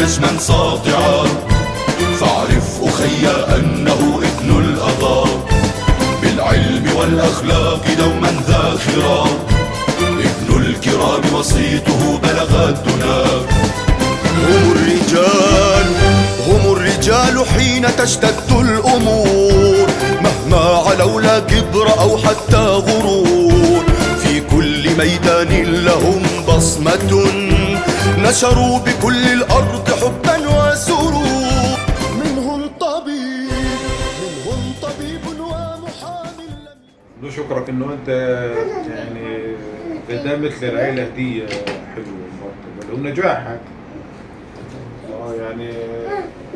نجما ساطعا، فاعرف أخي أنه ابن الأغا، بالعلم والأخلاق دوما ذاخرا، ابن الكرام وصيته بلغ الدنا. هم الرجال حين تشتد الأمور، مهما علوا لا كبر أو حتى غرور، في كل ميدان لهم بصمة، نشروا بكل الأرض حبا وسرور. منهم طبيب ومحامي. له شكرك انه انت يعني قدمت للعيلة هدية حلوة ومرتبة ونجاحك. يعني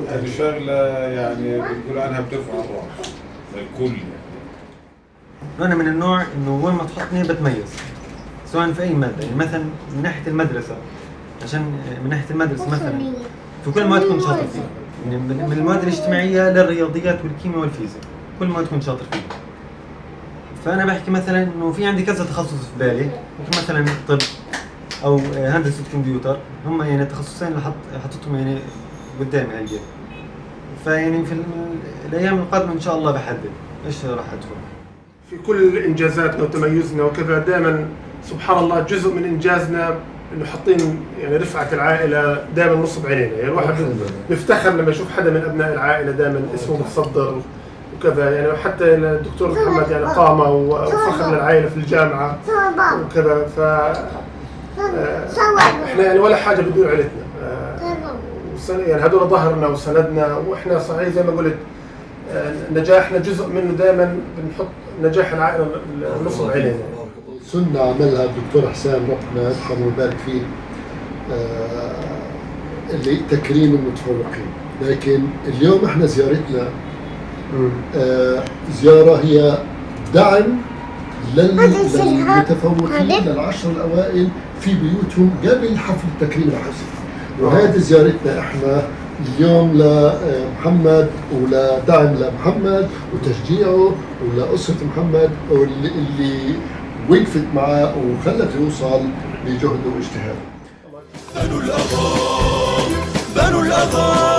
هذه الشغلة يعني بنقول عنها بترفع الراس للكل. أنا من النوع إنه وين ما تحطني بتميز، سواء في أي مادة. يعني مثلا من ناحية المدرسة، عشان من ناحية المدرسة مثلا في كل مواد كنت شاطر فيها، يعني من المواد الاجتماعية للرياضيات والكيمياء والفيزياء، كل مواد كنت شاطر فيها. فأنا بحكي مثلا إنه في عندي كذا تخصص في بالي، ممكن مثلا طب أو هندسة كمبيوتر، هم يعني التخصصين اللي حطيتهم يعني قدامي هالجيل. فيعني في الأيام القادمة إن شاء الله بحدد إيش راح أدخل. في كل إنجازاتنا وتميزنا وكذا دائما سبحان الله جزء من إنجازنا إنه حاطين يعني رفعة العائلة دائما نصب عينينا. يعني الواحد بيفتخر لما يشوف حدا من أبناء العائلة دائما اسمه متصدر وكذا. يعني حتى الدكتور محمد يعني قامة وفخر للعائلة في الجامعة وكذا. ف احنا يعني ولا حاجة بدون عيلتنا. يعني هذول ظهرنا وسندنا، واحنا صحيح زي ما قلت نجاحنا جزء منه دائما بنحط نجاح العائلة نصب علينا. سنة عملها الدكتور حسام ربنا يرحمه ويبارك فيه اللي تكريم المتفوقين. لكن اليوم احنا زيارتنا زيارة هي دعم للمتفوقين للعشر الأوائل في بيوتهم قبل حفل تكريم الحسن. وهذه زيارتنا احنا اليوم لمحمد ولدعم لمحمد وتشجيعه ولأسرة محمد اللي وقفت معه وخلته يوصل بجهده واجتهاده. بنو الأغا